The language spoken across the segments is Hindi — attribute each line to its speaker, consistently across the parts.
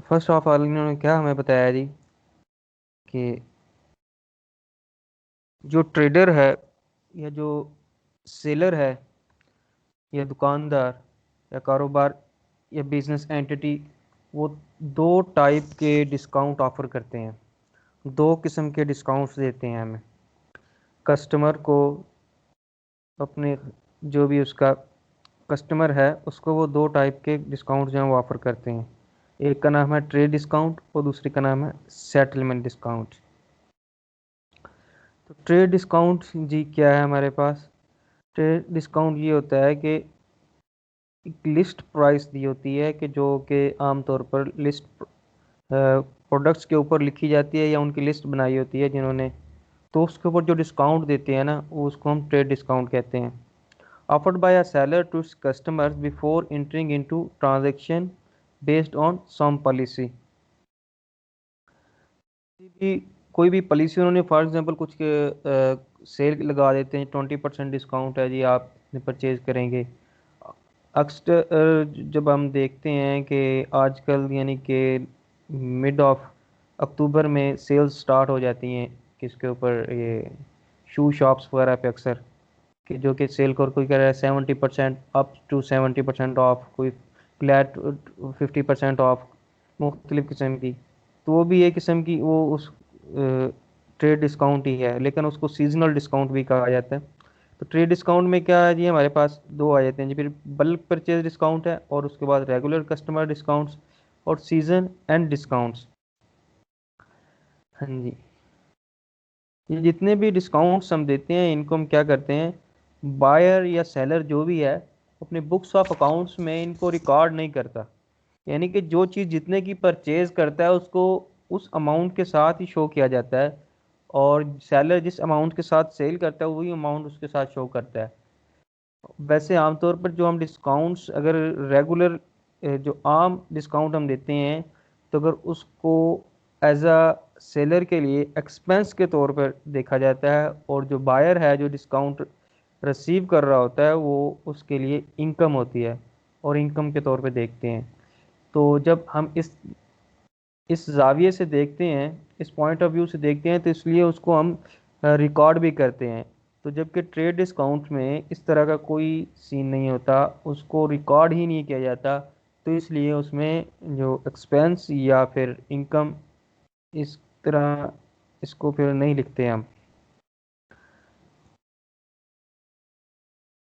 Speaker 1: फर्स्ट ऑफ ऑल इन्होंने क्या हमें बताया जी कि जो ट्रेडर है या जो सेलर है या दुकानदार या कारोबार या बिजनेस एंटिटी, वो दो टाइप के डिस्काउंट ऑफर करते हैं। दो किस्म के डिस्काउंट्स देते हैं हमें कस्टमर को। अपने जो भी उसका कस्टमर है उसको वो दो टाइप के डिस्काउंट जो है वो ऑफर करते हैं। एक का नाम है ट्रेड डिस्काउंट और दूसरे का नाम है सेटलमेंट डिस्काउंट। तो ट्रेड डिस्काउंट जी क्या है हमारे पास? ट्रेड डिस्काउंट ये होता है कि एक लिस्ट प्राइस दी होती है कि जो कि आमतौर पर लिस्ट प्रोडक्ट्स के ऊपर लिखी जाती है या उनकी लिस्ट बनाई होती है जिन्होंने, तो उसके ऊपर जो डिस्काउंट देते हैं ना वो उसको हम ट्रेड डिस्काउंट कहते हैं। Offered by a seller to customers before entering into transaction based on some policy. भी कोई भी पॉलिसी उन्होंने फॉर एग्जांपल कुछ के सेल लगा देते हैं, 20% डिस्काउंट है जी आप परचेज करेंगे। अक्सर जब हम देखते हैं कि आजकल यानी कि मिड ऑफ अक्टूबर में सेल्स स्टार्ट हो जाती हैं किसके ऊपर, ये शू शॉप्स वगैरह पे अक्सर, कि जो कि सेल कर कोई कह रहा है 70% अप टू 70% ऑफ, कोई फ्लैट 50% ऑफ, मुख्तलिफ किस्म की। तो वो भी एक किस्म की वो उस ट्रेड डिस्काउंट ही है, लेकिन उसको सीजनल डिस्काउंट भी कहा जाता है। तो ट्रेड डिस्काउंट में क्या है जी, हमारे पास दो आ जाते हैं जी। फिर बल्क परचेज डिस्काउंट है और उसके बाद रेगुलर कस्टमर डिस्काउंट्स और सीजन एंड डिस्काउंट्स। हाँ जी, ये जितने भी डिस्काउंट्स हम देते हैं इनको हम क्या करते हैं, बायर या सेलर जो भी है अपने बुक्स ऑफ अकाउंट्स में इनको रिकॉर्ड नहीं करता। यानी कि जो चीज़ जितने की परचेज करता है उसको उस अमाउंट के साथ ही शो किया जाता है, और सेलर जिस अमाउंट के साथ सेल करता है वही अमाउंट उसके साथ शो करता है। वैसे आमतौर पर जो हम डिस्काउंट्स अगर रेगुलर जो आम डिस्काउंट हम देते हैं, तो अगर उसको एज अ सेलर के लिए एक्सपेंस के तौर पर देखा जाता है, और जो बायर है जो डिस्काउंट रिसीव कर रहा होता है वो उसके लिए इनकम होती है, और इनकम के तौर पे देखते हैं। तो जब हम इस जाविये से देखते हैं, इस पॉइंट ऑफ व्यू से देखते हैं, तो इसलिए उसको हम रिकॉर्ड भी करते हैं। तो जबकि ट्रेड डिस्काउंट में इस तरह का कोई सीन नहीं होता, उसको रिकॉर्ड ही नहीं किया जाता, तो इसलिए उसमें जो एक्सपेंस या फिर इनकम इस तरह इसको फिर नहीं लिखते हम।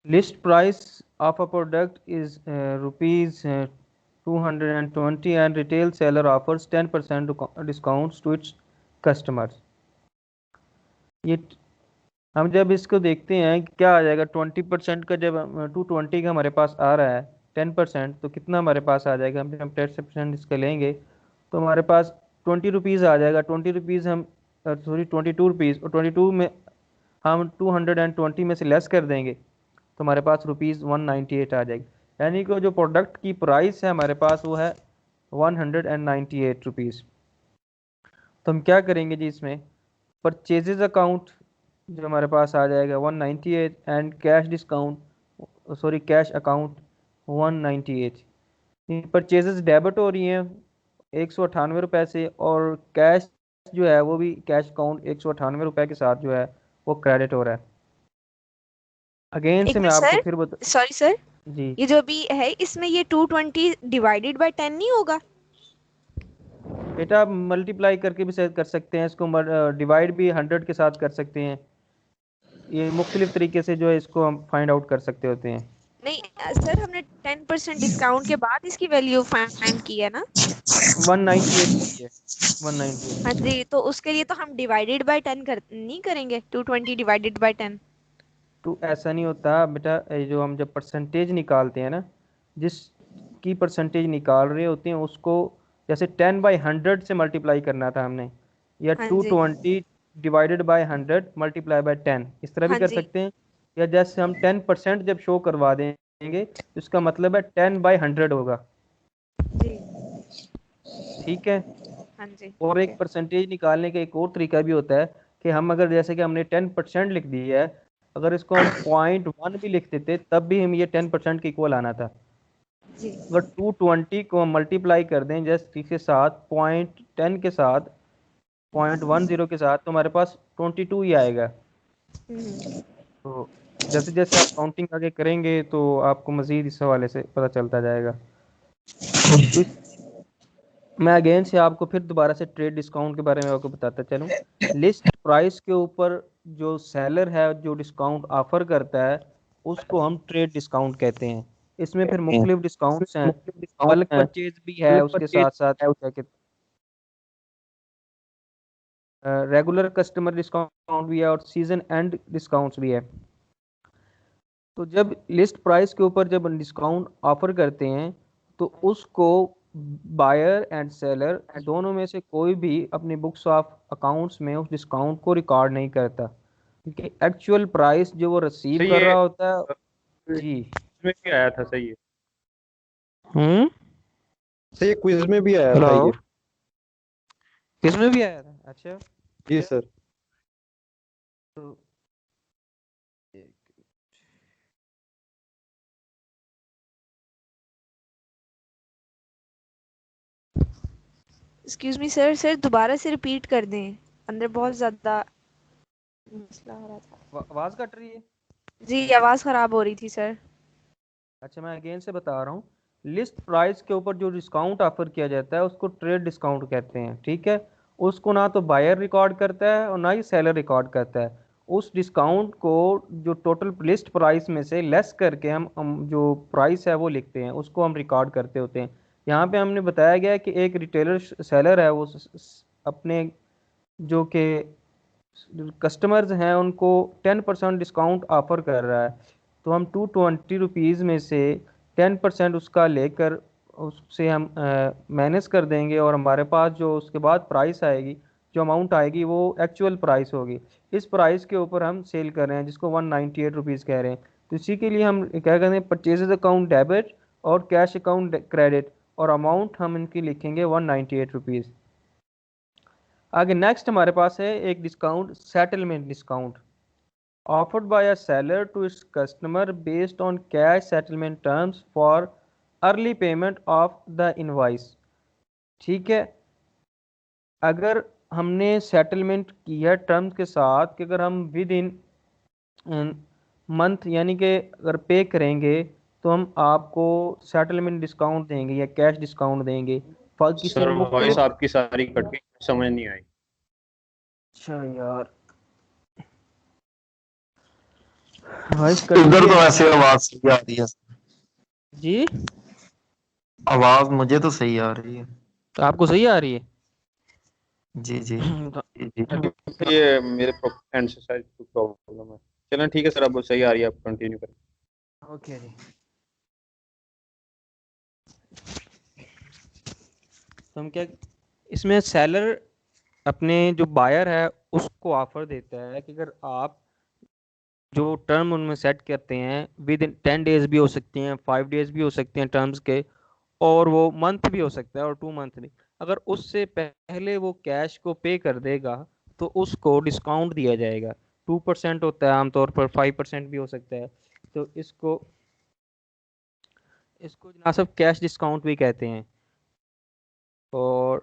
Speaker 1: List price of a product is rupees 220 and retail seller offers 10% discounts to its customers। ये हम जब इसको देखते हैं कि क्या आ जाएगा 20% का, जब 220 का हमारे पास आ रहा है 10%, तो कितना हमारे पास आ जाएगा, हम 10% इसका लेंगे तो हमारे पास 20 रुपीज़ आ जाएगा। 20 रुपीज़ हम सॉरी 22 रुपीज़, और 22 में हम 220 में से लेस कर देंगे तो हमारे पास ₹198 आ जाएगी। यानी कि जो प्रोडक्ट की प्राइस है हमारे पास वो है ₹198। तो हम क्या करेंगे जी, इसमें परचेजेज अकाउंट जो हमारे पास आ जाएगा 198, and cash discount sorry cash account 198। Purchases debit हो रही हैं 198 रुपये से, और कैश जो है वो भी कैश अकाउंट 198 रुपये के साथ जो है वो क्रेडिट हो रहा है। अगेन
Speaker 2: एक
Speaker 1: से मैं
Speaker 2: मिनट
Speaker 1: आपको
Speaker 2: सर,
Speaker 1: फिर बता।
Speaker 2: सॉरी सर,
Speaker 1: जी
Speaker 2: ये जो अभी है इसमें ये 220 डिवाइडेड बाय 10 नहीं होगा?
Speaker 1: बेटा, आप मल्टीप्लाई करके भी कर सकते हैं इसको, डिवाइड भी 100 के साथ कर सकते हैं। ये मुख्तलिफ तरीके से जो है इसको हम फाइंड आउट कर सकते होते हैं।
Speaker 2: नहीं सर, हमने 10% डिस्काउंट के बाद इसकी वैल्यू फाइंड की है ना?
Speaker 1: 198 की है, 198।
Speaker 2: हाँ जी, तो उसके लिए तो हम डिवाइडेड बाय 10 कर नहीं करेंगे, 220 डिवाइडेड बाय 10।
Speaker 1: तो ऐसा नहीं होता बेटा, ये जो हम जब परसेंटेज निकालते हैं ना, जिस की परसेंटेज निकाल रहे होते हैं उसको जैसे 10/100 से मल्टीप्लाई करना था हमने, या
Speaker 2: हाँ
Speaker 1: टू
Speaker 2: जी।
Speaker 1: Twenty divided by 100 multiply by 10, इस तरह भी
Speaker 2: हाँ
Speaker 1: कर
Speaker 2: जी।
Speaker 1: सकते हैं। या जैसे हम 10% जब शो करवा देंगे तो इसका मतलब है 10/100 होगा।
Speaker 2: जी।
Speaker 1: ठीक है।
Speaker 2: हाँ जी,
Speaker 1: और
Speaker 2: ओके।
Speaker 1: एक परसेंटेज निकालने का एक और तरीका भी होता है कि हम अगर जैसे कि हमने 10% लिख दी है, अगर इसको हम 0.1 भी लिख देते तब भी हम ये 10% के इक्वल आना था।
Speaker 2: जी।
Speaker 1: अगर 220 को हम मल्टीप्लाई कर दें जस्ट के साथ 0.10 के साथ 0.10 के साथ, तो हमारे पास 22 ही आएगा।
Speaker 2: हम्म।
Speaker 1: तो जैसे जैसे आप काउंटिंग आगे करेंगे तो आपको मजीद इस हवाले से पता चलता जाएगा। तो मैं अगेन से आपको फिर दोबारा से ट्रेड डिस्काउंट के बारे में आपको बताता चलूँ। लिस्ट प्राइस के ऊपर जो सेलर है जो डिस्काउंट ऑफर करता है उसको हम ट्रेड डिस्काउंट कहते हैं। इसमें फिर मुख्तलिफ डिस्काउंट्स हैं, बल्क परचेज भी है, उसके साथ साथ क्या कहते रेगुलर कस्टमर डिस्काउंट भी है और सीजन एंड डिस्काउंट्स भी है। तो जब लिस्ट प्राइस के ऊपर जब डिस्काउंट ऑफर करते हैं तो उसको बायर एंड सेलर दोनों में से कोई भी अपनी बुक्स ऑफ अकाउंट्स में उस डिस्काउंट को रिकॉर्ड नहीं करता, क्योंकि एक्चुअल प्राइस जो वो रिसीव
Speaker 3: सही
Speaker 1: कर
Speaker 3: है।
Speaker 1: रहा होता है। जी।
Speaker 3: इसमें भी आया था, सही है।
Speaker 1: हम्म।
Speaker 4: सर ये क्विज में भी आया था
Speaker 1: हेलो।
Speaker 4: ये।
Speaker 1: किसमें भी आया था? अच्छा।
Speaker 4: जी सर।
Speaker 1: तो
Speaker 2: एक्सक्यूज मी सर, सर दोबारा से रिपीट कर दें, अंदर बहुत ज्यादा मसला हो रहा था।
Speaker 1: आवाज कट रही है?
Speaker 2: जी, आवाज खराब हो रही थी सर।
Speaker 1: अच्छा, मैं अगेन से बता रहा हूँ। लिस्ट प्राइस के ऊपर जो डिस्काउंट ऑफर किया जाता है उसको ट्रेड डिस्काउंट कहते हैं, ठीक है। उसको ना तो बायर रिकॉर्ड करता है और ना ही सेलर रिकॉर्ड करता है। उस डिस्काउंट को जो टोटल लिस्ट प्राइस में से लेस करके हम जो प्राइस है वो लिखते हैं, उसको हम रिकॉर्ड करते होते हैं। यहाँ पे हमने बताया गया है कि एक रिटेलर सेलर है वो अपने जो कि कस्टमर्स हैं उनको 10% डिस्काउंट ऑफर कर रहा है। तो हम 220 रुपीज़ में से 10% उसका लेकर उससे हम माइनस कर देंगे और हमारे पास जो उसके बाद प्राइस आएगी, जो अमाउंट आएगी वो एक्चुअल प्राइस होगी। इस प्राइस के ऊपर हम सेल कर रहे हैं जिसको 198 रुपीज़ कह रहे हैं। तो इसी के लिए हम क्या कहते हैं, परचेजेज अकाउंट डेबिट और कैश अकाउंट क्रेडिट, और अमाउंट हम इनकी लिखेंगे 198 रुपीज़। आगे नेक्स्ट हमारे पास है एक discount, settlement discount offered by a seller to its customer based on cash settlement terms for early payment of the invoice। ठीक है। अगर हमने सेटलमेंट किया टर्म्स के साथ कि अगर हम विद इन मंथ यानी कि अगर पे करेंगे तो हम आपको सेटलमेंट डिस्काउंट देंगे या कैश डिस्काउंट देंगे। किसी
Speaker 3: सर वॉइस
Speaker 1: मुख्तलिफ।
Speaker 3: आपकी सारी कट गई, समझ नहीं आई।
Speaker 1: अच्छा यार, वॉइस कट
Speaker 5: इधर
Speaker 1: गई
Speaker 5: तो
Speaker 1: है।
Speaker 5: ऐसे आवाज सही आ रही है।
Speaker 1: जी,
Speaker 5: आवाज मुझे तो सही आ रही है।
Speaker 1: तो आपको सही आ रही है?
Speaker 5: जी जी।
Speaker 3: ये मेरे एंड से शायद कोई प्रॉब्लम है। चलें ठीक है सर, अब सही आ रही है, आप कंटिन्यू करें।
Speaker 1: ओके जी। तो हम क्या, इसमें सेलर अपने जो बायर है उसको ऑफर देता है कि अगर आप जो टर्म उनमें सेट करते हैं विद इन 10 डेज भी हो सकते हैं, 5 डेज भी हो सकते हैं टर्म्स के, और वो मंथ भी हो सकता है और 2 मंथ भी। अगर उससे पहले वो कैश को पे कर देगा तो उसको डिस्काउंट दिया जाएगा। 2% होता है आमतौर पर, 5% भी हो सकता है। तो इसको इसको जनाब सब कैश डिस्काउंट भी कहते हैं। और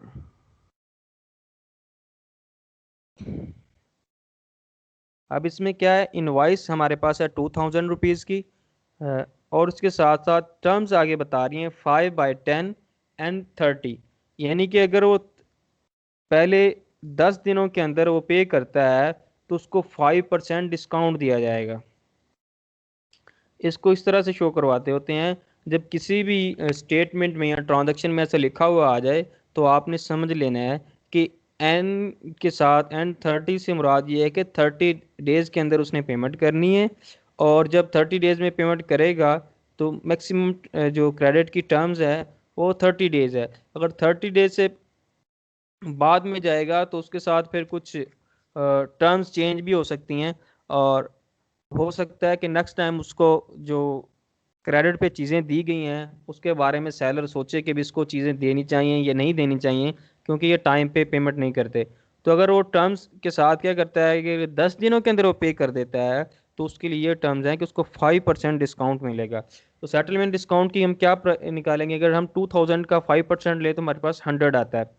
Speaker 1: अब इसमें क्या है, इनवाइस हमारे पास है 2000 रुपीज़ की, और उसके साथ साथ टर्म्स आगे बता रही हैं 5/10 एंड 30। यानी कि अगर वो पहले 10 दिनों के अंदर वो पे करता है तो उसको 5% डिस्काउंट दिया जाएगा। इसको इस तरह से शो करवाते होते हैं, जब किसी भी स्टेटमेंट में या ट्रांजैक्शन में ऐसा लिखा हुआ आ जाए तो आपने समझ लेना है कि एन के साथ एन 30 से मुराद ये है कि 30 डेज के अंदर उसने पेमेंट करनी है। और जब 30 डेज में पेमेंट करेगा तो मैक्सिमम जो क्रेडिट की टर्म्स है वो 30 डेज है। अगर 30 डेज से बाद में जाएगा तो उसके साथ फिर कुछ टर्म्स चेंज भी हो सकती हैं, और हो सकता है कि नेक्स्ट टाइम उसको जो क्रेडिट पे चीज़ें दी गई हैं उसके बारे में सेलर सोचे कि भी इसको चीज़ें देनी चाहिए या नहीं देनी चाहिए, क्योंकि ये टाइम पे पेमेंट नहीं करते। तो अगर वो टर्म्स के साथ क्या करता है कि 10 दिनों के अंदर वो पे कर देता है तो उसके लिए ये टर्म्स हैं कि उसको 5% डिस्काउंट मिलेगा। तो सेटलमेंट डिस्काउंट की हम क्या निकालेंगे, अगर हम 2000 का 5% ले तो हमारे पास 100 आता है।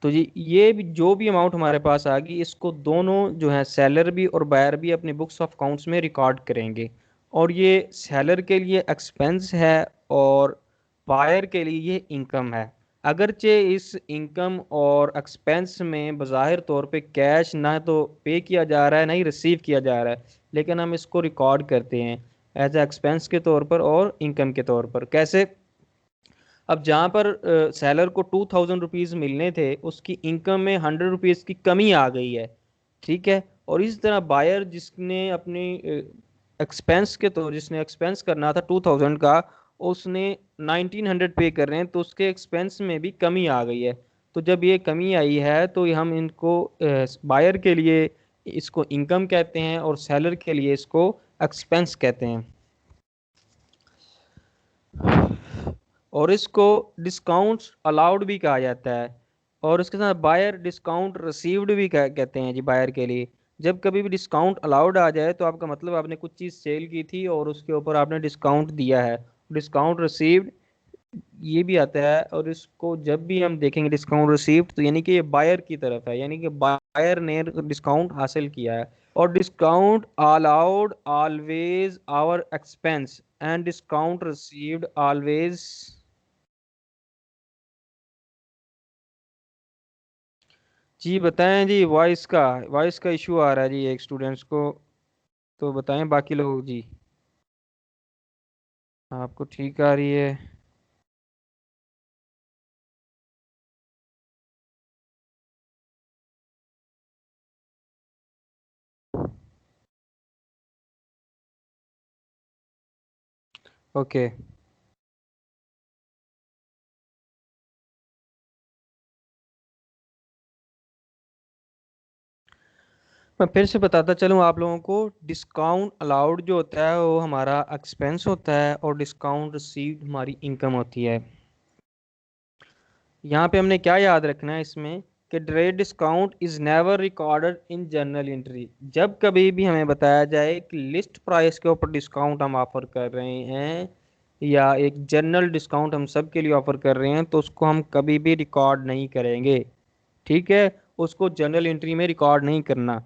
Speaker 1: तो ये भी जो भी अमाउंट हमारे पास आ गई, इसको दोनों जो है सेलर भी और बायर भी अपने बुक्स ऑफ अकाउंट्स में रिकॉर्ड करेंगे। और ये सेलर के लिए एक्सपेंस है और बायर के लिए ये इनकम है। अगरचे इस इनकम और एक्सपेंस में बज़ाहिर तौर पे कैश ना तो पे किया जा रहा है ना ही रिसीव किया जा रहा है, लेकिन हम इसको रिकॉर्ड करते हैं एज ए एक्सपेंस के तौर पर और इनकम के तौर पर। कैसे? अब जहाँ पर सेलर को 2000 रुपीज़ मिलने थे, उसकी इनकम में 100 रुपीज़ की कमी आ गई है, ठीक है। और इस तरह बायर जिसने अपनी एक्सपेंस के तौर जिसने एक्सपेंस करना था 2000 का, उसने 1900 पे कर रहे हैं, तो उसके एक्सपेंस में भी कमी आ गई है। तो जब ये कमी आई है तो हम इनको बायर के लिए इसको इनकम कहते हैं और सेलर के लिए इसको एक्सपेंस कहते हैं। और इसको डिस्काउंट अलाउड भी कहा जाता है, और इसके साथ बायर डिस्काउंट रिसीव्ड भी कहते हैं जी बायर के लिए। जब कभी भी डिस्काउंट अलाउड आ जाए तो आपका मतलब आपने कुछ चीज़ सेल की थी और उसके ऊपर आपने डिस्काउंट दिया है। डिस्काउंट रिसीव्ड ये भी आता है, और इसको जब भी हम देखेंगे डिस्काउंट रिसीव्ड तो यानी कि ये बायर की तरफ है, यानी कि बायर ने डिस्काउंट हासिल किया है। और discount allowed always our expense and discount received always. जी बताएं जी, वॉइस का इशू आ रहा है जी एक स्टूडेंट्स को, तो बताएं बाकी लोग जी। आपको ठीक आ रही है? ओके। मैं फिर से बताता चलूँ आप लोगों को, डिस्काउंट अलाउड जो होता है वो हमारा एक्सपेंस होता है और डिस्काउंट रिसीव्ड हमारी इनकम होती है। यहाँ पे हमने क्या याद रखना है इसमें कि trade discount is never recorded in journal entry. जब कभी भी हमें बताया जाए कि लिस्ट प्राइस के ऊपर डिस्काउंट हम ऑफर कर रहे हैं या एक जनरल डिस्काउंट हम सब के लिए ऑफर कर रहे हैं, तो उसको हम कभी भी रिकॉर्ड नहीं करेंगे, ठीक है। उसको जनरल एंट्री में रिकॉर्ड नहीं करना,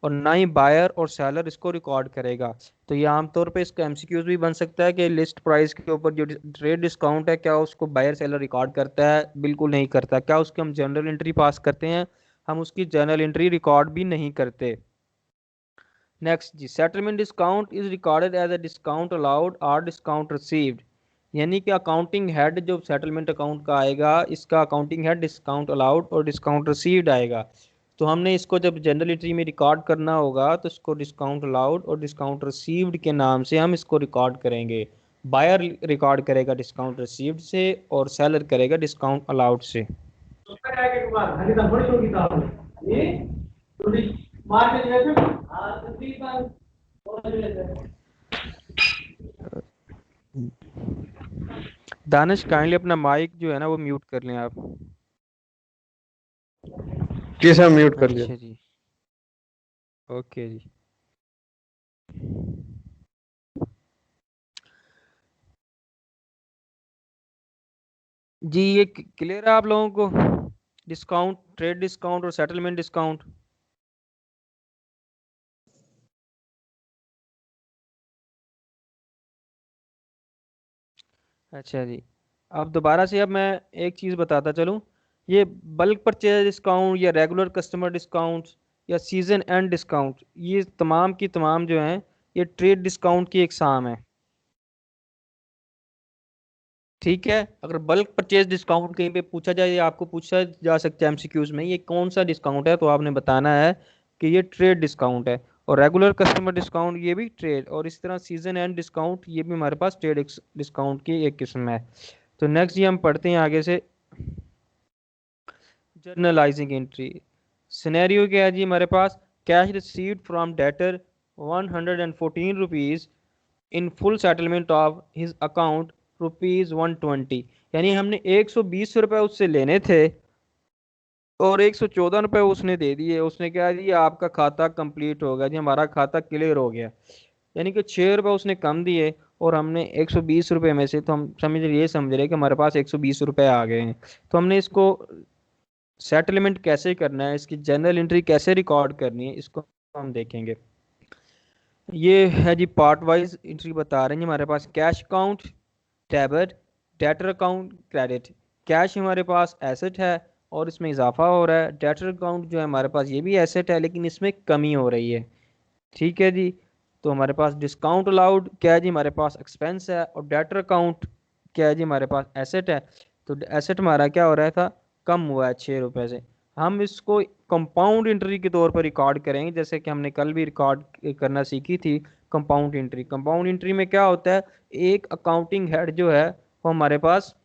Speaker 1: और ना ही बायर और सेलर इसको रिकॉर्ड करेगा। तो ये आमतौर पे इसका एमसीक्यूज भी बन सकता है कि लिस्ट प्राइस के ऊपर जो ट्रेड डिस्काउंट है, क्या उसको बायर सेलर रिकॉर्ड करता है? बिल्कुल नहीं करता। क्या उसकी हम जनरल एंट्री पास करते हैं? हम उसकी जनरल एंट्री रिकॉर्ड भी नहीं करते। नेक्स्ट जी, settlement discount is recorded as a discount allowed और डिस्काउंट रिसीव्ड। यानी कि अकाउंटिंग हेड जो सेटलमेंट अकाउंट का आएगा, इसका अकाउंटिंग हेड डिस्काउंट अलाउड और डिस्काउंट रिसीव्ड आएगा। तो हमने इसको जब जनरल एंट्री में रिकॉर्ड करना होगा तो इसको डिस्काउंट अलाउड और डिस्काउंट रिसीव्ड के नाम से हम इसको रिकॉर्ड करेंगे। बायर रिकॉर्ड करेगा डिस्काउंट रिसीव्ड से और सेलर करेगा डिस्काउंट अलाउड से। दानिश काइंडली अपना माइक जो है ना वो म्यूट कर लें आप।
Speaker 4: जी सर, म्यूट कर लिया।
Speaker 1: अच्छा जी, ओके जी। जी ये क्लियर है आप लोगों को? डिस्काउंट, ट्रेड डिस्काउंट और सेटलमेंट डिस्काउंट। अच्छा जी, अब दोबारा से अब मैं एक चीज़ बताता चलूँ। ये बल्क परचेज डिस्काउंट या रेगुलर कस्टमर डिस्काउंट या सीजन एंड डिस्काउंट, ये तमाम की तमाम जो हैं ये ट्रेड डिस्काउंट की इकसाम है, ठीक है। अगर बल्क परचेज डिस्काउंट कहीं पे पूछा जाए या आपको पूछा जा सकता है एमसीक्यूज में ये कौन सा डिस्काउंट है, तो आपने बताना है कि ये ट्रेड डिस्काउंट है। और रेगुलर कस्टमर डिस्काउंट ये भी ट्रेड, और इस तरह सीजन एंड डिस्काउंट ये भी हमारे पास ट्रेड डिस्काउंट की एक किस्म है। तो नेक्स्ट ये हम पढ़ते हैं आगे से, जर्नलाइजिंग एंट्री। सिनेरियो क्या है जी हमारे पास? Cash received from debtor 114 rupees in full settlement of his account ₹120। यानी हमने 120 रुपये उससे लेने थे और 114 रुपये उसने दे दिए। उसने कहा जी आपका खाता कंप्लीट हो गया जी, हमारा खाता क्लियर हो गया। यानी कि 6 रुपये उसने कम दिए और हमने 120 रुपये में से, तो हम समझ रहे कि हमारे पास 120 रुपये आ गए हैं। तो हमने इसको सेटलमेंट कैसे करना है, इसकी जनरल एंट्री कैसे रिकॉर्ड करनी है, इसको हम देखेंगे। ये है जी पार्ट वाइज एंट्री बता रहे हैं हमारे पास। Cash account debit, debtor account credit. Cash हमारे पास एसेट है और इसमें इजाफा हो रहा है। डेटर अकाउंट जो है हमारे पास ये भी एसेट है लेकिन इसमें कमी हो रही है। ठीक है जी। तो हमारे पास डिस्काउंट अलाउड क्या है जी, हमारे पास एक्सपेंस है। और डेटर अकाउंट क्या है जी, हमारे पास एसेट है। तो एसेट हमारा क्या हो रहा था, कम हुआ है 6 रुपए से। हम इसको कंपाउंड एंट्री के तौर पर रिकॉर्ड करेंगे, जैसे कि हमने कल भी रिकॉर्ड करना सीखी थी। कंपाउंड एंट्री, कंपाउंड एंट्री में क्या होता है, एक अकाउंटिंग हेड जो है वो हमारे पास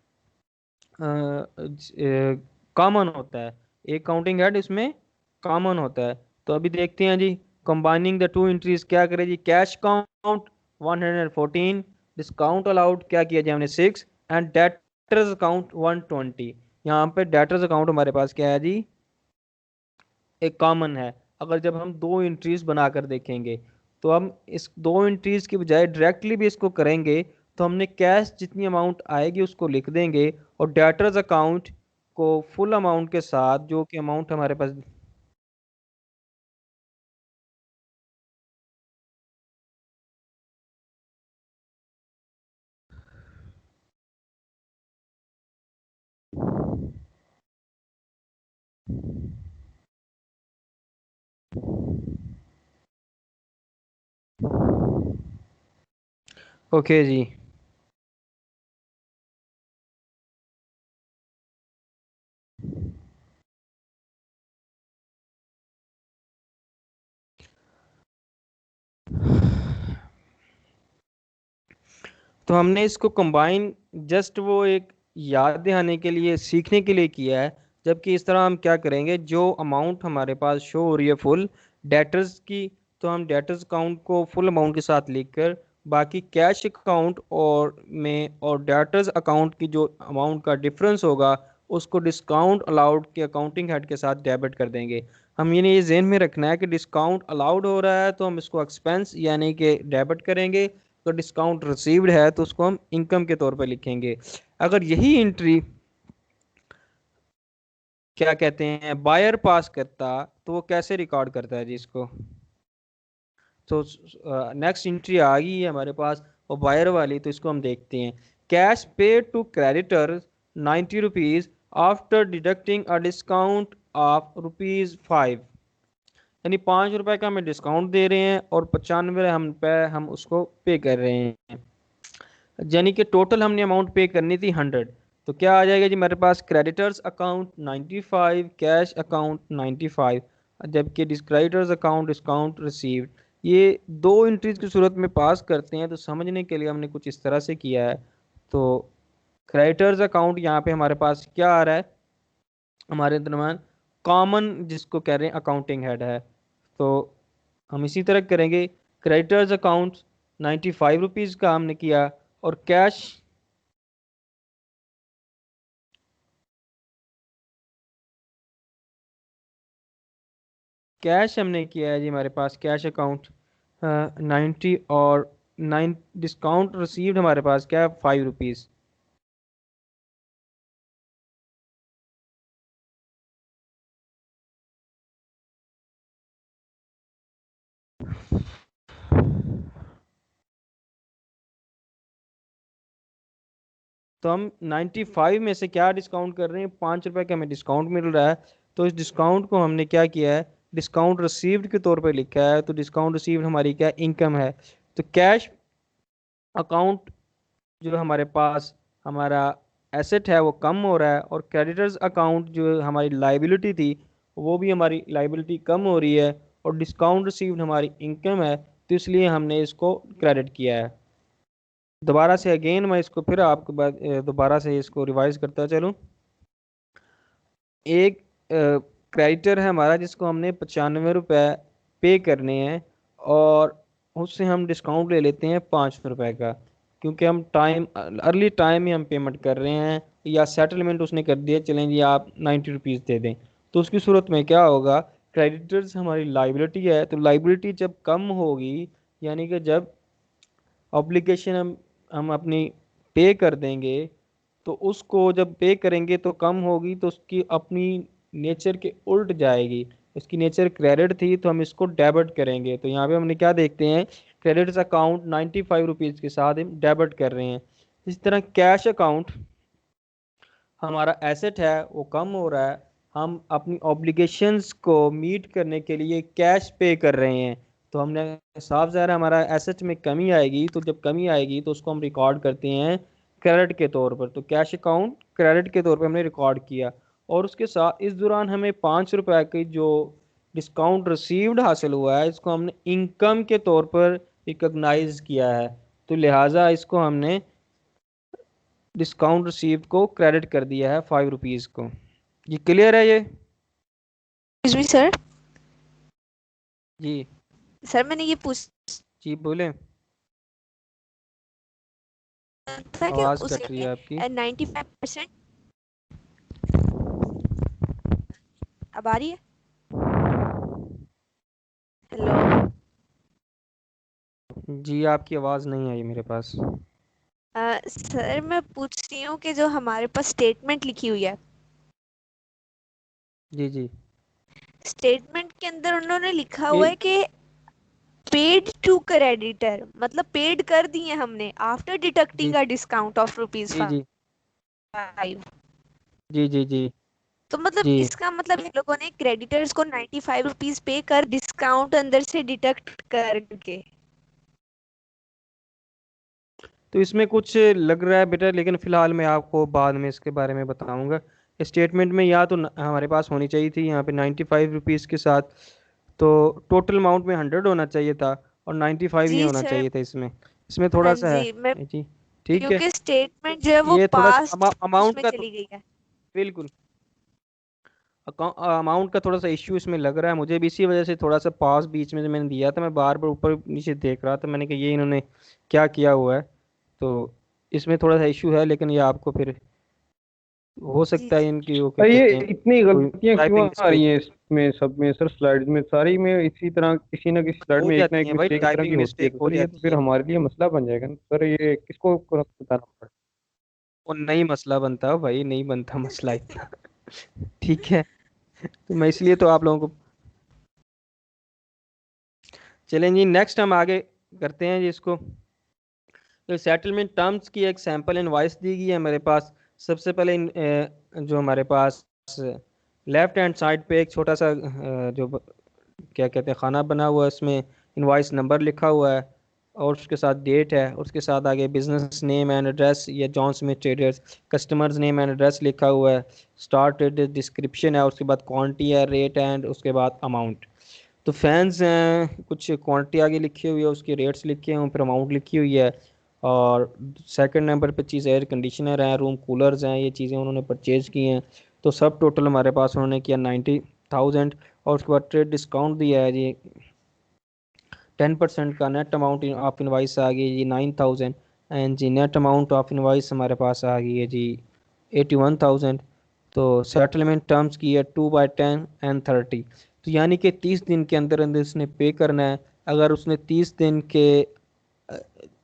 Speaker 1: कॉमन होता है। एक काउंटिंग हेड इसमें कॉमन होता है। तो अभी देखते हैं जी, कंबाइनिंग द टू एंट्रीज क्या करें जी। कैश अकाउंट 114, डिस्काउंट अलाउड क्या किया जी हमने 6, एंड डेटर्स अकाउंट 120। यहाँ पे डेटर्स अकाउंट हमारे पास क्या है जी, एक कॉमन है। अगर जब हम दो एंट्रीज बनाकर देखेंगे तो हम इस दो एंट्रीज की बजाय डायरेक्टली भी इसको करेंगे। तो हमने कैश जितनी अमाउंट आएगी उसको लिख देंगे और डेटर्स अकाउंट को फुल अमाउंट के साथ, जो कि अमाउंट हमारे पास। ओके जी। तो हमने इसको कंबाइन जस्ट वो एक याद दिलाने के लिए, सीखने के लिए किया है। जबकि इस तरह हम क्या करेंगे, जो अमाउंट हमारे पास शो हो रही है फुल डेटर्स की, तो हम डेटर्स अकाउंट को फुल अमाउंट के साथ लिखकर बाकी कैश अकाउंट और डेटर्स अकाउंट की जो अमाउंट का डिफरेंस होगा उसको डिस्काउंट अलाउड के अकाउंटिंग हेड के साथ डेबिट कर देंगे। हम ये जेहन में रखना है कि डिस्काउंट अलाउड हो रहा है तो हम इसको एक्सपेंस यानी कि डेबिट करेंगे। अगर डिस्काउंट रिसीव्ड है तो उसको हम इनकम के तौर पर लिखेंगे। अगर यही एंट्री क्या कहते हैं बायर पास करता तो वो कैसे रिकॉर्ड करता है जी इसको। तो नेक्स्ट एंट्री आ गई है हमारे पास और बायर वाली, तो इसको हम देखते हैं। Cash paid to creditor 90 rupees after deducting a discount of ₹5, यानी 5 रुपए का हमें डिस्काउंट दे रहे हैं और 95 हम उसको पे कर रहे हैं। यानी कि टोटल हमने अमाउंट पे करनी थी 100। तो क्या आ जाएगा जी मेरे पास, क्रेडिटर्स अकाउंट 95, कैश अकाउंट 95, जबकि क्रेडिटर्स अकाउंट डिस्काउंट रिसीव्ड। ये दो एंट्रीज की सूरत में पास करते हैं। तो समझने के लिए हमने कुछ इस तरह से किया है। तो क्रेडिटर्स अकाउंट यहाँ पे हमारे पास क्या आ रहा है, हमारे दरम्यान कॉमन जिसको कह रहे हैं अकाउंटिंग हेड है। तो हम इसी तरह करेंगे। क्रेडिटर्स अकाउंट 95 रुपीज़ का हमने किया और कैश हमने किया है जी हमारे पास कैश अकाउंट 90 और 9 डिस्काउंट रिसीव्ड हमारे पास क्या है 5 रुपीज़। तो हम 95 में से क्या डिस्काउंट कर रहे हैं, 5 रुपए का हमें डिस्काउंट मिल रहा है। तो इस डिस्काउंट को हमने क्या किया है, डिस्काउंट रिसीव्ड के तौर पे लिखा है। तो डिस्काउंट रिसीव्ड हमारी क्या इनकम है। तो कैश अकाउंट जो हमारे पास हमारा एसेट है वो कम हो रहा है और क्रेडिटर्स अकाउंट जो हमारी लाइबिलिटी थी वो भी हमारी लाइबिलिटी कम हो रही है और डिस्काउंट रिसीव्ड हमारी इनकम है। तो इसलिए हमने इसको क्रेडिट किया है। दोबारा से अगेन मैं इसको फिर आपके बाद दोबारा से इसको रिवाइज करता चलूँ। एक क्रेडिटर है हमारा जिसको हमने 95 रुपये पे करने हैं और उससे हम डिस्काउंट ले लेते हैं 5 रुपये का, क्योंकि हम टाइम अर्ली टाइम ही हम पेमेंट कर रहे हैं या सेटलमेंट उसने कर दिया, चलें जी आप 90 रुपीज़ दे दें। तो उसकी सूरत में क्या होगा, क्रेडिटर्स हमारी लाइबिलिटी है। तो लाइबिलिटी जब कम होगी, यानी कि जब ऑब्लिगेशन हम अपनी पे कर देंगे, तो उसको जब पे करेंगे तो कम होगी, तो उसकी अपनी नेचर के उल्ट जाएगी। उसकी नेचर क्रेडिट थी तो हम इसको डेबिट करेंगे। तो यहाँ पे हमने क्या देखते हैं, क्रेडिट्स अकाउंट 95 रुपीज़ के साथ हम डेबिट कर रहे हैं। इस तरह कैश अकाउंट हमारा एसेट है वो कम हो रहा है, हम अपनी ऑब्लिगेशंस को मीट करने के लिए कैश पे कर रहे हैं। तो हमने साफ ज़ाहिर है हमारा एसेट में कमी आएगी, तो जब कमी आएगी तो उसको हम रिकॉर्ड करते हैं क्रेडिट के तौर पर। तो कैश अकाउंट क्रेडिट के तौर पर हमने रिकॉर्ड किया, और उसके साथ इस दौरान हमें 5 रुपए की जो डिस्काउंट रिसीव्ड हासिल हुआ है, इसको हमने इनकम के तौर पर रिकॉग्नाइज किया है। तो लिहाजा इसको हमने डिस्काउंट रिसीव्ड को क्रेडिट कर दिया है 5 रुपीज़ को। ये क्लियर है ये?
Speaker 2: Excuse me sir.
Speaker 1: जी
Speaker 2: सर मैंने ये पूछा
Speaker 1: जी बोले,
Speaker 2: था कि
Speaker 1: आवाज़ कट रही
Speaker 2: उसमें
Speaker 1: है आपकी।
Speaker 2: 95%। अब आ रही है? हेलो।
Speaker 1: जी आपकी आवाज़ नहीं आई मेरे पास।
Speaker 2: सर मैं पूछ रही हूँ कि जो हमारे पास स्टेटमेंट लिखी हुई है,
Speaker 1: जी जी।
Speaker 2: स्टेटमेंट के अंदर उन्होंने लिखा
Speaker 1: ये
Speaker 2: हुआ है कि पेड टू क्रेडिटर, मतलब पेड कर दिए हमने आफ्टर
Speaker 1: जी
Speaker 2: deducting a discount of rupees
Speaker 1: जी जी
Speaker 2: 5।
Speaker 1: जी जी जी
Speaker 2: तो मतलब
Speaker 1: जी।
Speaker 2: इसका मतलब इन लोगों ने क्रेडिटर्स को 95 रुपीज पे कर डिस्काउंट अंदर से डिडक्ट करके।
Speaker 1: तो इसमें कुछ लग रहा है बेटा, लेकिन फिलहाल मैं आपको बाद में इसके बारे में बताऊंगा। स्टेटमेंट में या तो हमारे पास होनी चाहिए थी यहाँ पे 95 रुपीज़ के साथ, तो टोटल अमाउंट में 100 होना चाहिए था, और 95 ही
Speaker 2: जी
Speaker 1: होना
Speaker 2: सर।
Speaker 1: चाहिए था इसमें। इसमें
Speaker 2: हाँ
Speaker 1: थोड़ा सा
Speaker 2: जी, मैं
Speaker 1: है जी। ठीक है।
Speaker 2: क्योंकि स्टेटमेंट जो है वो
Speaker 1: ये थोड़ा सा
Speaker 2: पास्ट
Speaker 1: अमाउंट
Speaker 2: उसमें
Speaker 1: का
Speaker 2: चली गई है।
Speaker 1: बिल्कुल अमाउंट का थोड़ा सा इश्यू इसमें लग रहा है मुझे भी, इसी वजह से थोड़ा सा पास बीच में जो मैंने दिया था, मैं बार बार ऊपर नीचे देख रहा था, मैंने कहा ये इन्होंने क्या किया हुआ है। तो इसमें थोड़ा सा इश्यू है, लेकिन ये आपको फिर हो
Speaker 2: जी
Speaker 1: सकता है
Speaker 2: जी।
Speaker 1: इनकी वो क्या
Speaker 4: सर ये
Speaker 1: कहते हैं,
Speaker 4: इतनी
Speaker 1: कोई
Speaker 4: गलतियां क्यों
Speaker 1: टाइपिंग
Speaker 4: आ रही
Speaker 1: मिस्टेक
Speaker 4: हैं इसमें सब में सर? स्लाइड्स में सारी में इसी तरह किसी ना किसी स्लाइड
Speaker 1: हो
Speaker 4: में एक ना
Speaker 1: जाती
Speaker 4: एक
Speaker 1: है भाई,
Speaker 4: मिस्टेक इस तरह की
Speaker 1: टाइपिंग
Speaker 4: होती है,
Speaker 1: मिस्टेक
Speaker 4: तो
Speaker 1: हो
Speaker 4: सर ये तो
Speaker 1: जाती
Speaker 4: फिर
Speaker 1: है।
Speaker 4: हमारे लिए मसला बन जाएगा ना सर, ये किसको बताना पड़ेगा?
Speaker 1: और नहीं मसला बनता हो भाई, नहीं बनता मसला इतना। ठीक है, तो मैं इसलिए तो आप लोगों को, चलें जी नेक्स्ट हम आगे करते हैं जी इसको। तो सेटलमेंट टर्म्स की एक सैंपल इनवॉइस दी गई है मेरे पास। सबसे पहले जो हमारे पास लेफ्ट हैंड साइड पे एक छोटा सा क्या कहते हैं खाना बना हुआ है, इसमें इनवॉइस नंबर लिखा हुआ है, और उसके साथ डेट है, उसके साथ आगे बिजनेस नेम एंड एड्रेस या John Smith traders, customers name and address लिखा हुआ है, स्टार्ट डिस्क्रिप्शन है, उसके बाद क्वांटिटी है, रेट एंड उसके बाद अमाउंट। तो फैंस हैं, कुछ क्वांटिटी आगे लिखी हुई है, उसके रेट्स लिखे हैं, फिर अमाउंट लिखी हुई है। और सेकंड नंबर पे चीज़ एयर कंडीशनर है, रूम कूलर्स हैं, ये चीज़ें उन्होंने परचेज की हैं। तो सब टोटल हमारे पास उन्होंने किया 90,000, और उसके बाद ट्रेड डिस्काउंट दिया है जी 10% का। नेट अमाउंट ऑफ इनवाइस आ गई जी 9,000, एंड जी नेट अमाउंट ऑफ इनवाइस हमारे पास आ गई है जी 81,000। तो सेटलमेंट टर्म्स की है 2/10 एंड 30। तो यानी कि 30 दिन के अंदर अंदर उसने पे करना है। अगर उसने 30 दिन के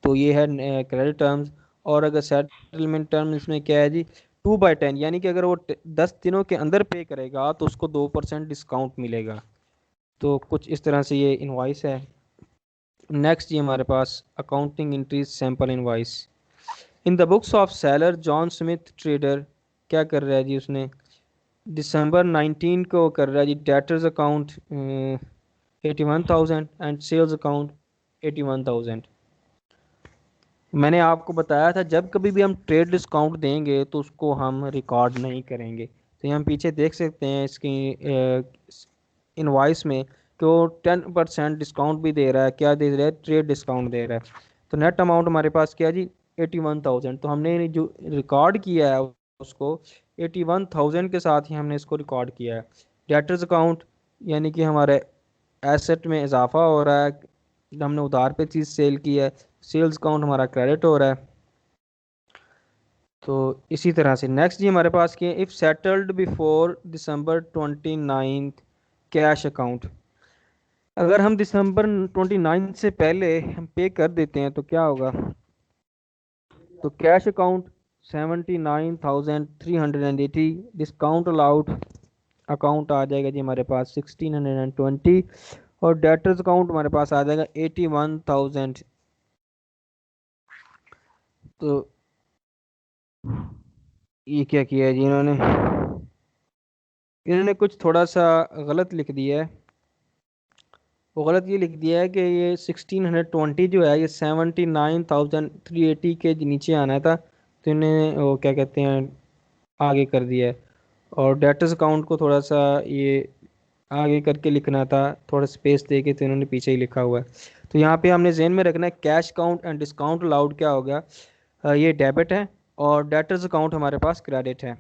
Speaker 1: तो ये है क्रेडिट टर्म्स। और अगर सेटलमेंट टर्म इसमें क्या है जी 2/10, यानी कि अगर वो 10 दिनों के अंदर पे करेगा तो उसको 2% डिस्काउंट मिलेगा। तो कुछ इस तरह से ये इनवाइस है। नेक्स्ट ये हमारे पास accounting entries sample invoice. In the books of seller John Smith trader, क्या कर रहा है जी उसने दिसंबर 19 को कर रहा है जी debtors account 81,000 and sales account 81,000। मैंने आपको बताया था जब कभी भी हम ट्रेड डिस्काउंट देंगे तो उसको हम रिकॉर्ड नहीं करेंगे। तो ये हम पीछे देख सकते हैं इसकी इनवॉइस में कि वो 10% डिस्काउंट भी दे रहा है। क्या दे रहा है? ट्रेड डिस्काउंट दे रहा है। तो नेट अमाउंट हमारे पास क्या जी 81,000। तो हमने जो रिकॉर्ड किया है उसको 81,000 के साथ ही हमने इसको रिकॉर्ड किया है। डेटर्स अकाउंट यानी कि हमारे एसेट में इजाफा हो रहा है, हमने उधार पे चीज़ सेल की है। सेल्स अकाउंट हमारा क्रेडिट हो रहा है। तो इसी तरह से नेक्स्ट जी हमारे पास क्या है, if settled before December 29 cash account. अगर हम दिसंबर 29 से पहले हम पे कर देते हैं तो क्या होगा? तो cash account 79,380, discount allowed account आ जाएगा जी हमारे पास 1620, और डेटर्स अकाउंट हमारे पास आ जाएगा 81,000। तो ये क्या किया है जी इन्होंने? इन्होंने कुछ थोड़ा सा गलत लिख दिया है। वो गलत ये लिख दिया है कि ये 1620 जो है ये 79,380 के नीचे आना था, तो इन्हें वो क्या कहते हैं आगे कर दिया है। और डेटर्स अकाउंट को थोड़ा सा ये आगे करके लिखना था, थोड़ा स्पेस दे के, तो इन्होंने पीछे ही लिखा हुआ है। तो यहाँ पे हमने जेन में रखना है cash account and discount allowed क्या होगा, ये डेबिट है और डेटर्स अकाउंट हमारे पास क्रेडिट है।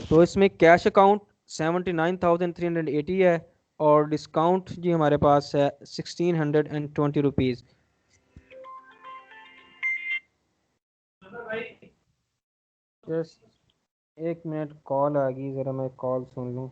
Speaker 1: तो इसमें कैश अकाउंट 79,380 है और डिस्काउंट जी हमारे पास है 1620 रुपीज़। जस्ट एक मिनट, कॉल आ गई, ज़रा मैं कॉल सुन लूँ।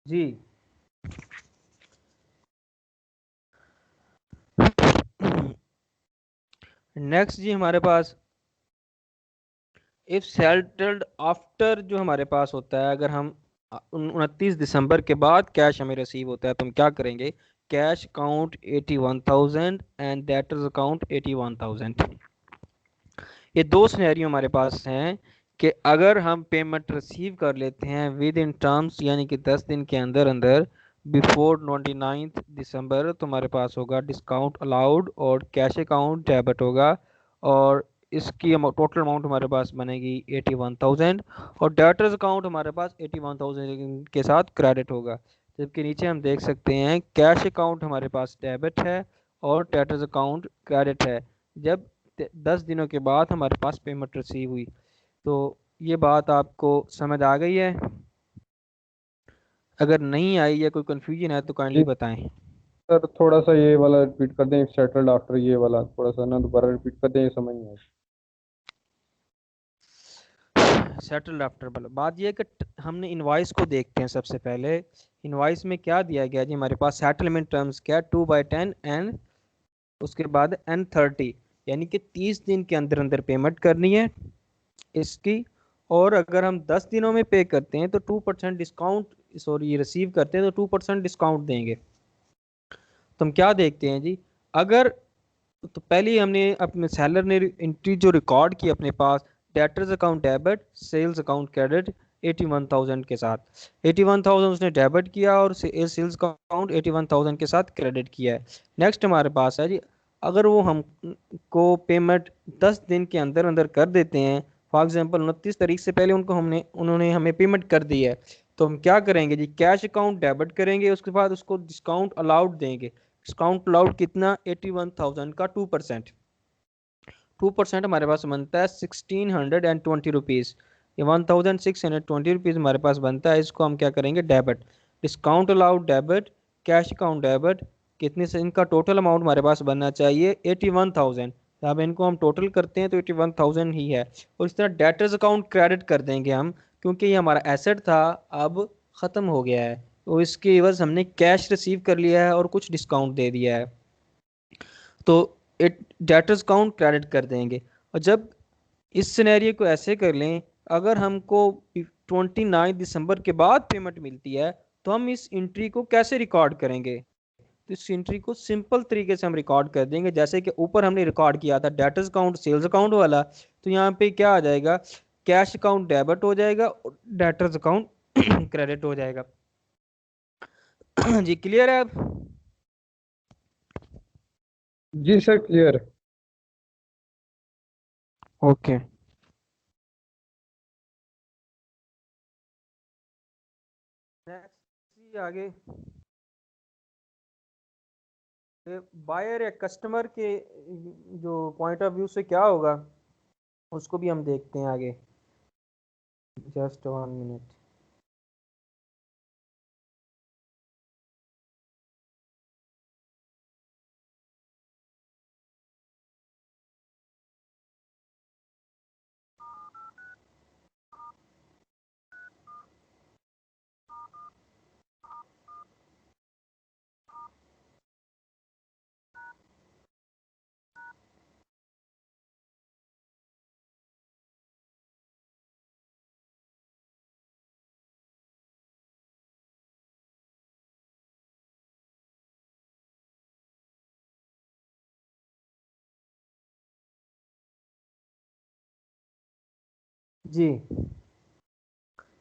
Speaker 1: जी नेक्स्ट जी हमारे पास इफ सेटल्ड आफ्टर जो हमारे पास होता है, अगर हम 29 दिसंबर के बाद कैश हमें रिसीव होता है तो हम क्या करेंगे? Cash account 81,000 and debtors account 81,000। ये दो सिनेरियो हमारे पास हैं कि अगर हम पेमेंट रिसीव कर लेते हैं विद इन टर्म्स यानी कि 10 दिन के अंदर अंदर बिफोर 29 दिसंबर, तो हमारे पास होगा डिस्काउंट अलाउड और कैश अकाउंट डेबिट होगा, और इसकी टोटल अमाउंट हमारे पास बनेगी 81,000, और डेटर्स अकाउंट हमारे पास 81,000 के साथ क्रेडिट होगा। जबकि नीचे हम देख सकते हैं कैश अकाउंट हमारे पास डेबिट है और डेटर्स अकाउंट क्रेडिट है जब 10 दिनों के बाद हमारे पास पेमेंट रिसीव हुई। तो ये बात आपको समझ आ गई है? अगर नहीं आई या कोई कंफ्यूजन है तो काइंडली
Speaker 4: जी
Speaker 1: बताएं।
Speaker 4: सर, थोड़ा सा ये वाला रिपीट कर दें, सेटल्ड आफ्टर ये वाला थोड़ा सा ना दोबारा रिपीट कर दें, ये समझ नहीं आया।
Speaker 1: सेटल्ड आफ्टर वाला बात ये है कि हमने इनवॉइस को देखते हैं सबसे पहले। इनवॉइस में क्या दिया गया जी हमारे पास? सेटलमेंट टर्म्स क्या? 2/10 एंड उसके बाद N30, यानी कि 30 दिन के अंदर अंदर पेमेंट करनी है इसकी। और अगर हम 10 दिनों में पे करते हैं तो 2% डिस्काउंट, सॉरी रिसीव करते हैं तो 2% डिस्काउंट देंगे। तो हम क्या देखते हैं जी, अगर तो पहले ही हमने अपने सेलर ने एंट्री जो रिकॉर्ड की अपने पास, debtors account debit, sales account credit 81,000 के साथ। 81,000 उसने डेबिट किया और सेल्स अकाउंट 81,000 के साथ क्रेडिट किया है। नेक्स्ट हमारे पास है जी, अगर वो हम को पेमेंट 10 दिन के अंदर अंदर कर देते हैं, फॉर एग्जांपल 29 तारीख से पहले उन्होंने हमें पेमेंट कर दी है, तो हम क्या करेंगे जी? कैश अकाउंट डेबिट करेंगे, उसके बाद उसको डिस्काउंट अलाउड देंगे। डिस्काउंट अलाउड कितना? 81,000 का 2%। 2% हमारे पास बनता है 1620 रुपीज़। ये 1620 रुपीज़ हमारे पास बनता है, इसको हम क्या करेंगे? Debit. Discount allowed debit, cash account debit, कितने से इनका टोटल अमाउंट हमारे पास बनना चाहिए? 81,000। अब इनको हम टोटल करते हैं तो 81,000 ही है। और इस तरह डेटर्स अकाउंट क्रेडिट कर देंगे हम, क्योंकि ये हमारा एसेट था, अब ख़त्म हो गया है, तो इसके एवज हमने कैश रिसीव कर लिया है और कुछ डिस्काउंट दे दिया है, तो इट डेटर्स अकाउंट क्रेडिट कर देंगे। और जब इस सिनेरियो को ऐसे कर लें, अगर हमको 29 दिसंबर के बाद पेमेंट मिलती है तो हम इस एंट्री को कैसे रिकॉर्ड करेंगे? तो इस एंट्री को सिंपल तरीके से हम रिकॉर्ड कर देंगे, जैसे कि ऊपर हमने रिकॉर्ड किया था डेटर्स अकाउंट सेल्स अकाउंट वाला। तो तो यहाँ पे क्या आ जाएगा, कैश अकाउंट डेबिट हो जाएगा और डेटर्स अकाउंट क्रेडिट हो जाएगा। जी क्लियर है अब?
Speaker 4: जी सर क्लियर।
Speaker 1: ओके नेक्स्ट आगे, बायर या कस्टमर के जो पॉइंट ऑफ व्यू से क्या होगा उसको भी हम देखते हैं आगे। Just 1 minute. जी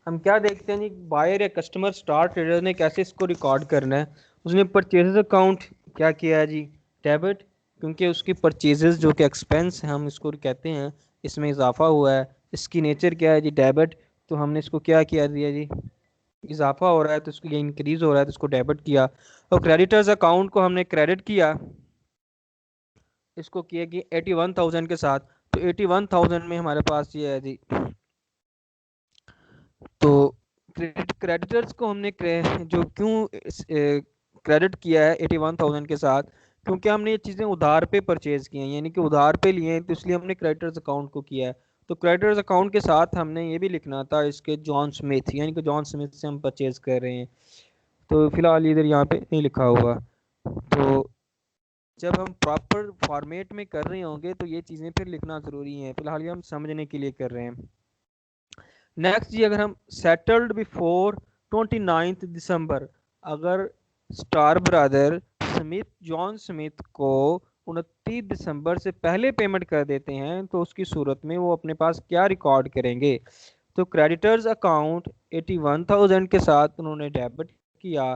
Speaker 1: हम क्या देखते हैं जी, बायर या कस्टमर स्टार ट्रेडर ने कैसे इसको रिकॉर्ड करना है। उसने परचेजेस अकाउंट क्या किया है जी, डेबिट, क्योंकि उसकी परचेजेस जो कि एक्सपेंस है हम इसको कहते हैं, इसमें इजाफा हुआ है, इसकी नेचर क्या है जी, डेबिट, तो हमने इसको क्या किया दिया जी, इजाफा हो रहा है तो इसको, ये इंक्रीज हो रहा है तो इसको डेबिट किया। और क्रेडिटर्स अकाउंट को हमने क्रेडिट किया, इसको किया कि 81,000 के साथ, तो 81,000 में हमारे पास ये है जी, तो क्रेडिटर्स को हमने जो क्यों क्रेडिट किया है 81,000 के साथ, क्योंकि हमने ये चीज़ें उधार पे परचेज की हैं, यानी कि उधार पे लिए हैं, तो इसलिए हमने क्रेडिटर्स अकाउंट को किया है। तो क्रेडिटर्स अकाउंट के साथ हमने ये भी लिखना था इसके जॉन स्मिथ, यानी कि जॉन स्मिथ से हम परचेज कर रहे हैं, तो फिलहाल इधर यहाँ पे नहीं लिखा हुआ। तो जब हम प्रॉपर फॉर्मेट में कर रहे होंगे तो ये चीज़ें फिर लिखना ज़रूरी है, फिलहाल ये हम समझने के लिए कर रहे हैं। नेक्स्ट जी, अगर हम सेटल्ड बिफोर 29 दिसंबर, अगर star brother Smith, John Smith को 29 दिसंबर से पहले पेमेंट कर देते हैं तो उसकी सूरत में वो अपने पास क्या रिकॉर्ड करेंगे, तो क्रेडिटर्स अकाउंट 81,000 के साथ उन्होंने डेबिट किया,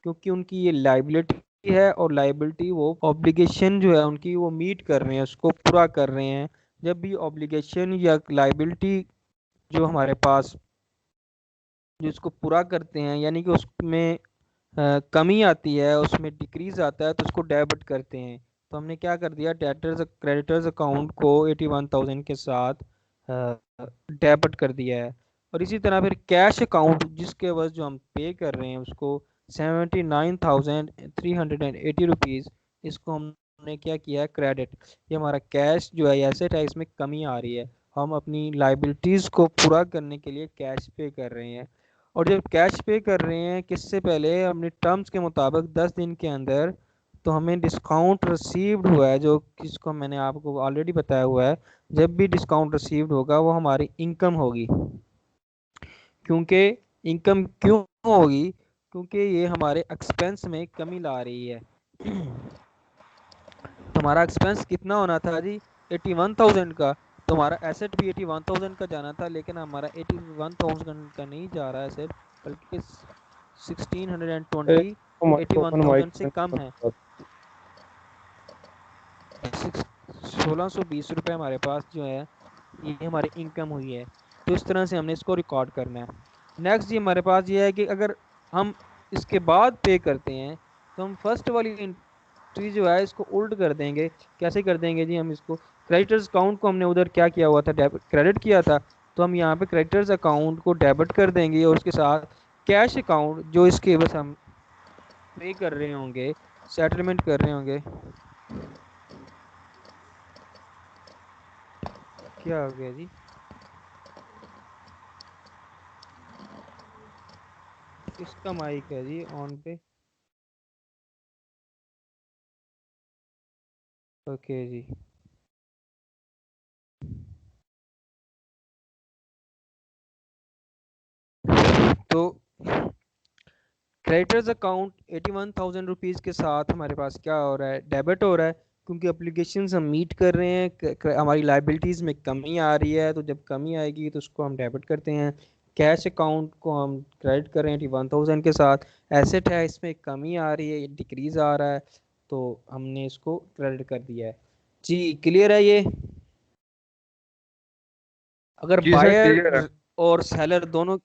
Speaker 1: क्योंकि उनकी ये लाइबिलिटी है और लाइबिलिटी वो ऑब्लिगेशन जो है उनकी वो मीट कर रहे हैं, उसको पूरा कर रहे हैं। जब भी ऑब्लिगेशन या लाइबिलिटी जो हमारे पास जिसको पूरा करते हैं, यानी कि उसमें कमी आती है, उसमें डिक्रीज आता है, तो उसको डेबिट करते हैं। तो हमने क्या कर दिया, डेटर्स क्रेडिटर्स अकाउंट को 81,000 के साथ डेबिट कर दिया है। और इसी तरह फिर कैश अकाउंट जिसके वजह जो हम पे कर रहे हैं उसको 79,380 रुपीज़, इसको हमने क्या किया है, क्रेडिट। ये हमारा कैश जो है एसेट है, इसमें कमी आ रही है, हम अपनी लाइबिलिटीज़ को पूरा करने के लिए कैश पे कर रहे हैं। और जब कैश पे कर रहे हैं किससे पहले, अपने टर्म्स के मुताबिक 10 दिन के अंदर, तो हमें डिस्काउंट रिसीव्ड हुआ है जो किसको मैंने आपको ऑलरेडी बताया हुआ है, जब भी डिस्काउंट रिसीव्ड होगा वो हमारी इनकम होगी। क्योंकि इनकम क्यों होगी, क्योंकि ये हमारे एक्सपेंस में कमी ला रही है। तो हमारा एक्सपेंस कितना होना था जी, 81,000 का, तो हमारा एसेट भी 81,000 का जाना था, लेकिन हमारा 81,000 का नहीं जा रहा है एसेट, बल्कि 1620 81,000 से कम है, 1620 रुपये हमारे पास जो है ये हमारी इनकम हुई है। तो इस तरह से हमने इसको रिकॉर्ड करना है। नेक्स्ट जी हमारे पास ये है कि अगर हम इसके बाद पे करते हैं तो हम फर्स्ट वाली एंट्री जो है इसको उल्ट कर देंगे। कैसे कर देंगे जी, हम इसको क्रेडिटर्स अकाउंट को हमने उधर क्या किया हुआ था, डेबिट क्रेडिट किया था, तो हम यहाँ पे क्रेडिटर्स अकाउंट को डेबिट कर देंगे और उसके साथ कैश अकाउंट जो इसके बस हम पे कर रहे होंगे, सेटलमेंट कर रहे होंगे। क्या हो गया जी, इसका माइक है जी ऑन पे, ओके जी। तो क्रेडिटर्स अकाउंट 81,000 रुपीज़ के साथ हमारे पास क्या हो रहा है, डेबिट हो रहा है, क्योंकि एप्लीकेशंस हम मीट कर रहे हैं, हमारी लाइबिलिटीज़ में कमी आ रही है, तो जब कमी आएगी तो उसको हम डेबिट करते हैं। कैश अकाउंट को हम क्रेडिट कर रहे हैं 1000 के साथ। एसेट है, इसमें कमी आ रही है, डिक्रीज आ रहा है, तो हमने इसको क्रेडिट कर दिया है। जी क्लियर है ये? अगर
Speaker 4: जी सर क्लियर है।
Speaker 1: बायर और सेलर दोनों,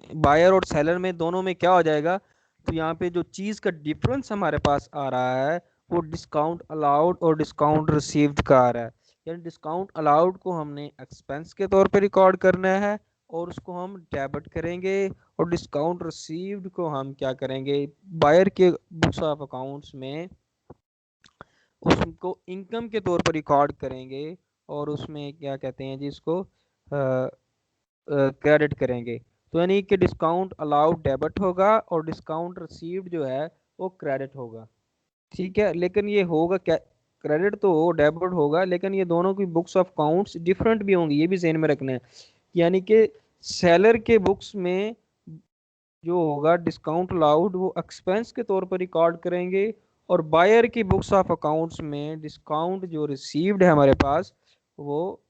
Speaker 1: बायर और सेलर में दोनों में क्या हो जाएगा, तो यहाँ पे जो चीज़ का डिफरेंस हमारे पास आ रहा है वो डिस्काउंट अलाउड और डिस्काउंट रिसीव्ड का आ रहा है। यानी डिस्काउंट अलाउड को हमने एक्सपेंस के तौर पे रिकॉर्ड करना है और उसको हम डेबिट करेंगे, और डिस्काउंट रिसीव्ड को हम क्या करेंगे, बायर के बुक्स ऑफ अकाउंट्स में उसको इनकम के तौर पर रिकॉर्ड करेंगे, और उसमें क्या कहते हैं जी, इसको क्रेडिट करेंगे। तो यानी कि डिस्काउंट अलाउड डेबिट होगा और डिस्काउंट रिसीव्ड जो है वो क्रेडिट होगा। ठीक है, लेकिन ये होगा क्या, क्रेडिट तो डेबिट होगा, लेकिन ये दोनों की बुक्स ऑफ अकाउंट्स डिफरेंट भी होंगी, ये भी ज़हन में रखना है। यानी कि सेलर के बुक्स में जो होगा डिस्काउंट अलाउड वो एक्सपेंस के तौर पर रिकॉर्ड करेंगे, और बायर की बुक्स ऑफ अकाउंट्स में डिस्काउंट जो रिसीव्ड है हमारे पास वो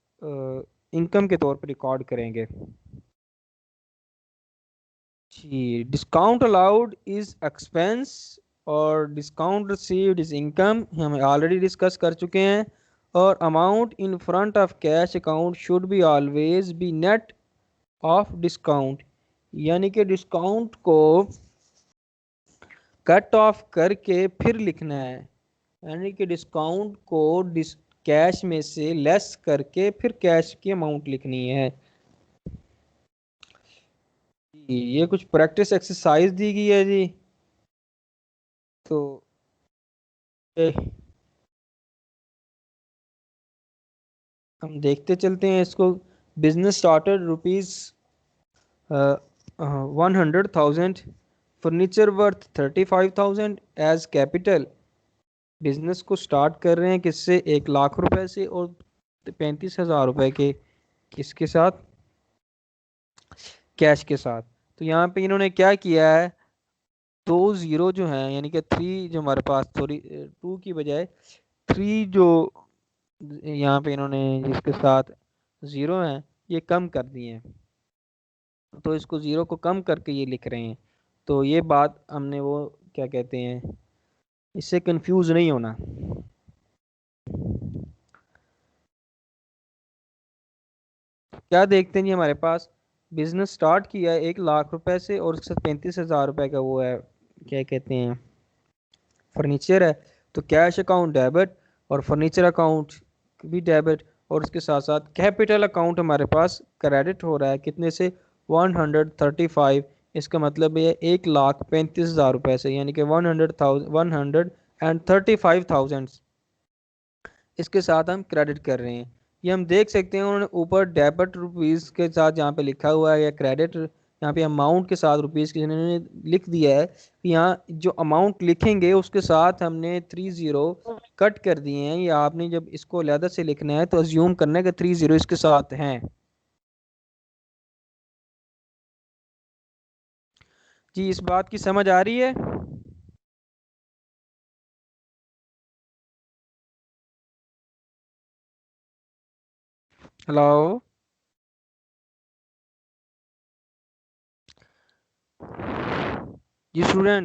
Speaker 1: इनकम के तौर पर रिकॉर्ड करेंगे। जी, डिस्काउंट अलाउड इज एक्सपेंस और डिस्काउंट रिसीव्ड इज इनकम, हम ऑलरेडी डिस्कस कर चुके हैं। और amount in front of cash account should be always be net of discount, यानी कि डिस्काउंट को कट ऑफ करके फिर लिखना है, यानी कि डिस्काउंट को कैश में से लेस करके फिर कैश की अमाउंट लिखनी है। ये कुछ प्रैक्टिस एक्सरसाइज दी गई है जी, तो हम देखते चलते हैं इसको। Business started rupees 100,000, furniture worth 35,000 as capital. Business को स्टार्ट कर रहे हैं किससे, 1 लाख रुपए से, और 35,000 रुपए के किसके साथ, कैश के साथ। तो यहाँ पे इन्होंने क्या किया है, 2 जीरो जो हैं, यानी कि 3 जो हमारे पास, सॉरी 2 की बजाय 3 जो यहाँ पे इन्होंने जिसके साथ ज़ीरो हैं ये कम कर दिए हैं, तो इसको ज़ीरो को कम करके ये लिख रहे हैं। तो ये बात हमने वो क्या कहते हैं, इससे कंफ्यूज नहीं होना। क्या देखते हैं जी, हमारे पास बिजनेस स्टार्ट किया है 1 लाख रुपए से, और उसके साथ 35,000 रुपए का वो है, क्या कहते हैं, फर्नीचर है। तो कैश अकाउंट डेबिट और फर्नीचर अकाउंट भी डेबिट, और उसके साथ साथ कैपिटल अकाउंट हमारे पास क्रेडिट हो रहा है कितने से, 135। इसका मतलब ये 1,35,000 रुपए से, यानी कि 135,000 इसके साथ हम क्रेडिट कर रहे हैं। ये हम देख सकते हैं उन्होंने ऊपर डेबिट रुपीज़ के साथ जहाँ पे लिखा हुआ है, या क्रेडिट यहाँ पे अमाउंट के साथ रुपीज़ की उन्होंने लिख दिया है। यहाँ जो अमाउंट लिखेंगे उसके साथ हमने 3 जीरो कट कर दिए हैं, या आपने जब इसको अलग से लिखना है तो अज्यूम करना है कि 3 जीरो इसके साथ हैं। जी इस बात की समझ आ रही है? हेलो जी स्टूडेंट,